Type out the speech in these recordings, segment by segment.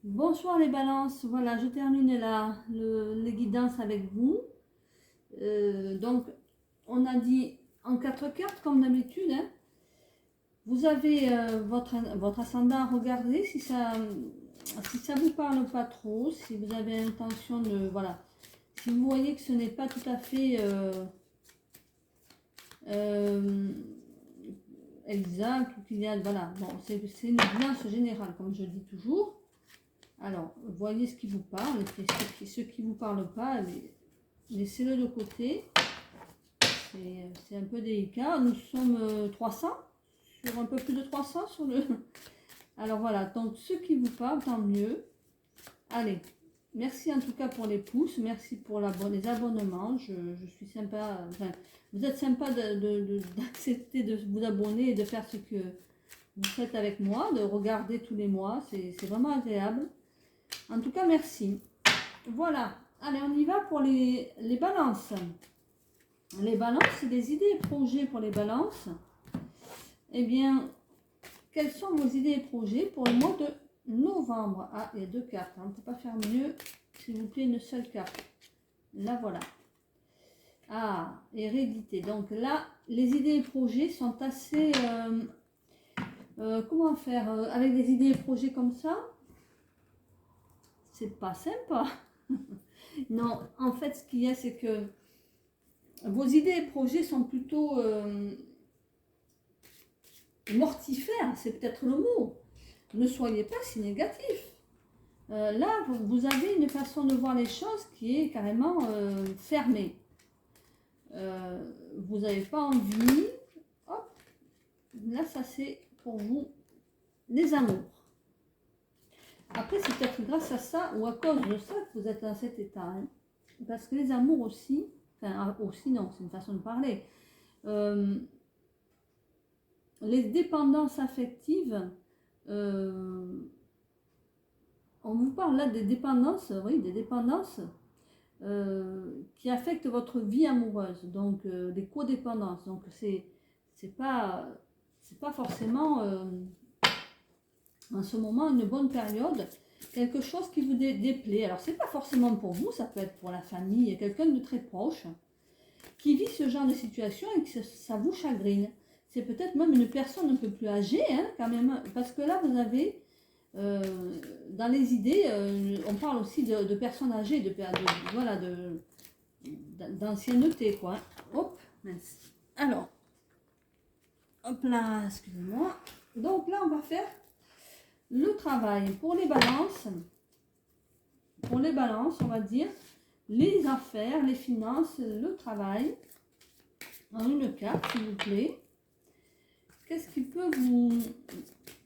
Bonsoir les balances, voilà, je termine là les guidances avec vous. Donc, on a dit en 4 cartes comme d'habitude, hein. Vous avez votre ascendant à regarder si ça vous parle pas trop, si vous avez l'intention de, voilà, si vous voyez que ce n'est pas tout à fait euh, exact, ou qu'il y a, voilà, bon, c'est une guidance générale comme je dis toujours. Alors, voyez ce qui vous parle, et puis ce qui ne vous parle pas, laissez-le de côté. C'est un peu délicat. Nous sommes 300, sur un peu plus de 300 sur le... Alors voilà, donc ce qui vous parle, tant mieux. Allez, merci en tout cas pour les pouces, merci pour les abonnements. Je suis sympa, enfin, vous êtes sympa d'accepter de vous abonner et de faire ce que vous faites avec moi, de regarder tous les mois, c'est vraiment agréable. En tout cas, merci. Voilà, allez, on y va pour les balances. Les balances, c'est des idées et projets pour les balances. Eh bien, quelles sont vos idées et projets pour le mois de novembre? Ah, il y a 2 cartes, hein. On ne peut pas faire mieux. S'il vous plaît, une seule carte. La voilà. Ah, hérédité. Donc là, les idées et projets sont assez... comment faire avec des idées et projets comme ça? C'est pas sympa. Non, en fait, ce qu'il y a, c'est que vos idées et projets sont plutôt mortifères, c'est peut-être le mot. Ne soyez pas si négatif. Là, vous avez une façon de voir les choses qui est carrément fermée. Vous n'avez pas envie. Hop, là, ça c'est pour vous les amours. Après, c'est peut-être grâce à ça ou à cause de ça que vous êtes dans cet état. Hein. Parce que les amours aussi, enfin aussi non, c'est une façon de parler. Les dépendances affectives, on vous parle là des dépendances, oui, des dépendances qui affectent votre vie amoureuse, donc des codépendances. Donc c'est pas forcément en ce moment une bonne période, quelque chose qui vous déplaît. Alors c'est pas forcément pour vous, ça peut être pour la famille, il y a quelqu'un de très proche qui vit ce genre de situation et que ça vous chagrine. C'est peut-être même une personne un peu plus âgée, hein, quand même, parce que là vous avez dans les idées, on parle aussi de personnes âgées, voilà, d'ancienneté, quoi. Hop, mince. Alors, hop là, excusez-moi. Donc là, on va faire le travail pour les balances. Pour les balances, on va dire les affaires, les finances, le travail. En une carte, s'il vous plaît. Qu'est-ce qui peut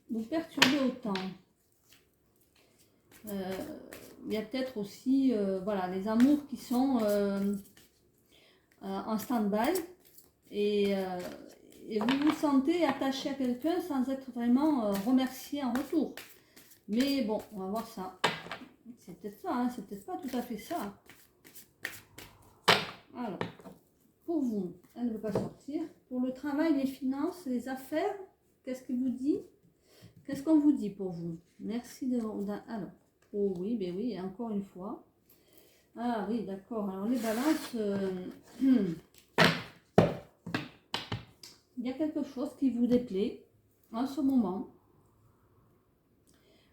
vous perturber autant? Il y a peut-être aussi voilà, les amours qui sont en stand-by et vous vous sentez attaché à quelqu'un sans être vraiment remercié en retour. Mais bon, on va voir ça. C'est peut-être ça, hein, c'est peut-être pas tout à fait ça. Alors, pour vous, elle ne veut pas sortir. Pour le travail, les finances, les affaires, qu'est-ce qu'il vous dit? Qu'est-ce qu'on vous dit pour vous? Merci de... Alors, oh oui, ben oui, encore une fois. Ah oui, d'accord. Alors, les balances... il y a quelque chose qui vous déplaît en ce moment.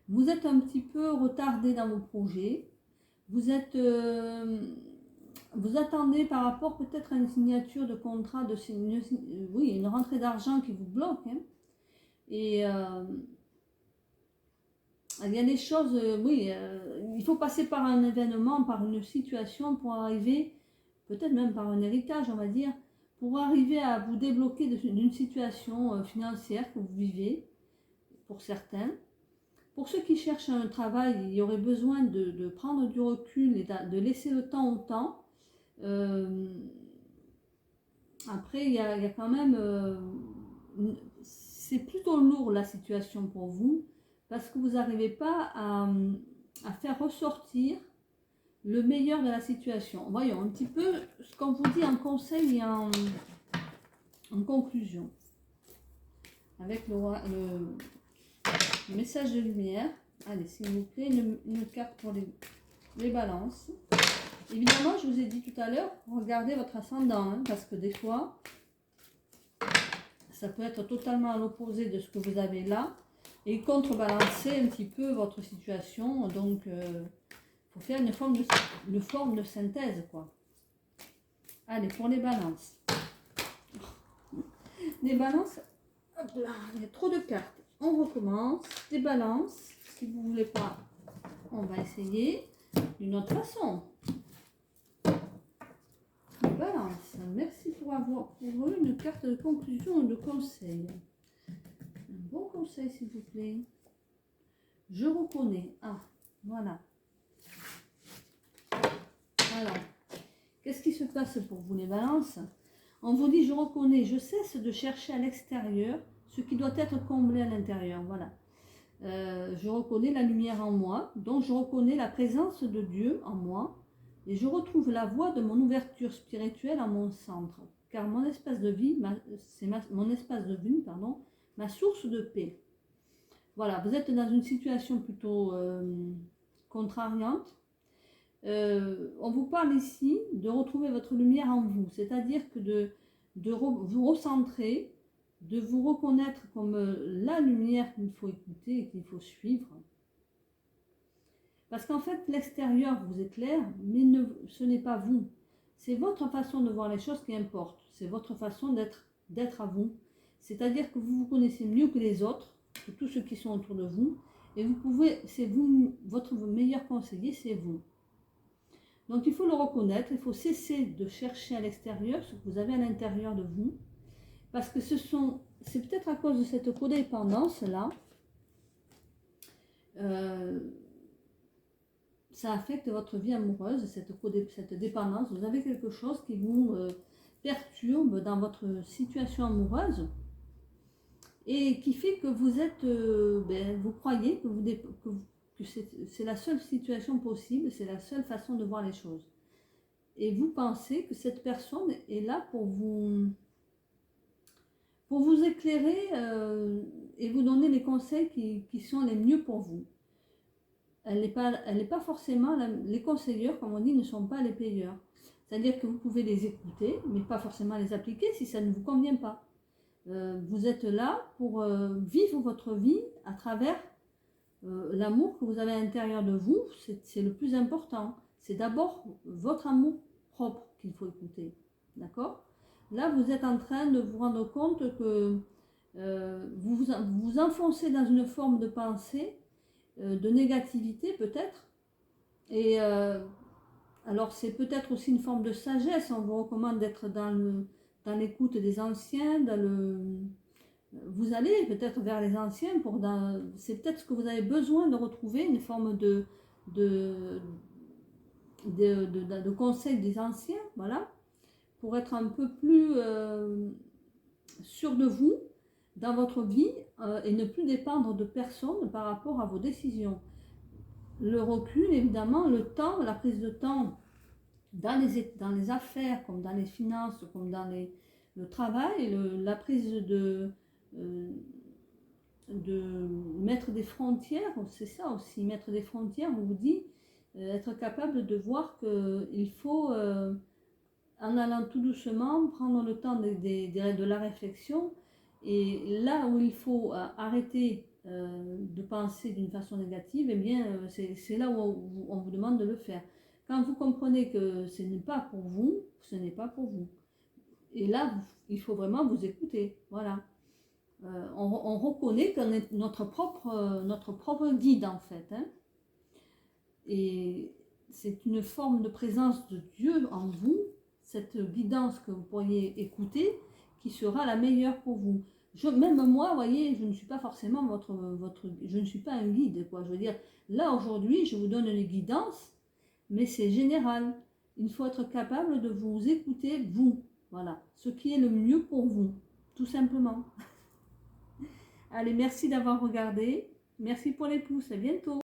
Vous êtes un petit peu retardé dans vos projets. Vous êtes... vous attendez par rapport peut-être à une signature de contrat, oui, une rentrée d'argent qui vous bloque. Hein. Et il y a des choses, oui, il faut passer par un événement, par une situation pour arriver, peut-être même par un héritage, on va dire, pour arriver à vous débloquer d'une situation financière que vous vivez, pour certains. Pour ceux qui cherchent un travail, il y aurait besoin de prendre du recul et de laisser le temps au temps. Après, il y a quand même... c'est plutôt lourd la situation pour vous, parce que vous n'arrivez pas à faire ressortir le meilleur de la situation. Voyons un petit peu ce qu'on vous dit en conseil et en conclusion. Avec le message de lumière. Allez, s'il vous plaît, une carte pour les balances. Évidemment, je vous ai dit tout à l'heure, regardez votre ascendant, hein, parce que des fois, ça peut être totalement à l'opposé de ce que vous avez là, et contrebalancer un petit peu votre situation. Donc, il faut faire une forme de synthèse, quoi. Allez, pour les balances. Les balances, hop là, il y a trop de cartes. On recommence. Les balances, si vous ne voulez pas, on va essayer d'une autre façon. Les balances, merci pour avoir pour eux une carte de conclusion ou de conseil. Un bon conseil, s'il vous plaît. Je reconnais. Ah, voilà. Alors, qu'est-ce qui se passe pour vous, les balances? On vous dit, je reconnais, je cesse de chercher à l'extérieur ce qui doit être comblé à l'intérieur. Voilà. Je reconnais la lumière en moi, donc je reconnais la présence de Dieu en moi, et je retrouve la voie de mon ouverture spirituelle à mon centre, car mon espace de vie, mon espace de vie, pardon, ma source de paix. Voilà, vous êtes dans une situation plutôt contrariante. On vous parle ici de retrouver votre lumière en vous, c'est-à-dire que vous recentrer, de vous reconnaître comme la lumière qu'il faut écouter et qu'il faut suivre. Parce qu'en fait, l'extérieur vous éclaire, mais ce n'est pas vous. C'est votre façon de voir les choses qui importe. C'est votre façon d'être à vous. C'est-à-dire que vous vous connaissez mieux que les autres, que tous ceux qui sont autour de vous. Et vous pouvez, c'est vous, votre meilleur conseiller, c'est vous. Donc il faut le reconnaître, il faut cesser de chercher à l'extérieur ce que vous avez à l'intérieur de vous. Parce que c'est peut-être à cause de cette codépendance-là, ça affecte votre vie amoureuse, cette dépendance. Vous avez quelque chose qui vous perturbe dans votre situation amoureuse et qui fait que vous êtes, vous croyez que c'est la seule situation possible, c'est la seule façon de voir les choses. Et vous pensez que cette personne est là pour vous éclairer et vous donner les conseils qui sont les mieux pour vous. Elle n'est pas forcément, les conseilleurs, comme on dit, ne sont pas les payeurs. C'est-à-dire que vous pouvez les écouter, mais pas forcément les appliquer si ça ne vous convient pas. Vous êtes là pour vivre votre vie à travers l'amour que vous avez à l'intérieur de vous. C'est le plus important. C'est d'abord votre amour propre qu'il faut écouter. D'accord ? Là, vous êtes en train de vous rendre compte que vous vous enfoncez dans une forme de pensée, de négativité peut-être. Et alors, c'est peut-être aussi une forme de sagesse. On vous recommande d'être dans l'écoute des anciens, vous allez peut-être vers les anciens, c'est peut-être ce que vous avez besoin de retrouver, une forme de conseil des anciens, voilà, pour être un peu plus sûr de vous dans votre vie et ne plus dépendre de personne par rapport à vos décisions. Le recul, évidemment, le temps, la prise de temps dans les affaires, comme dans les finances, comme dans le travail, la prise de mettre des frontières, c'est ça aussi, mettre des frontières, on vous dit, être capable de voir qu'il faut, en allant tout doucement, prendre le temps de la réflexion, et là où il faut arrêter de penser d'une façon négative, eh bien, c'est là où on vous demande de le faire. Quand vous comprenez que ce n'est pas pour vous, ce n'est pas pour vous. Et là, il faut vraiment vous écouter. Voilà. On reconnaît qu'on est notre propre guide, en fait. Hein. Et c'est une forme de présence de Dieu en vous, cette guidance que vous pourriez écouter, qui sera la meilleure pour vous. Même moi, vous voyez, je ne suis pas forcément je ne suis pas un guide, quoi. Je veux dire, là, aujourd'hui, je vous donne les guidances, mais c'est général. Il faut être capable de vous écouter, vous. Voilà, ce qui est le mieux pour vous, tout simplement. Allez, merci d'avoir regardé. Merci pour les pouces, à bientôt.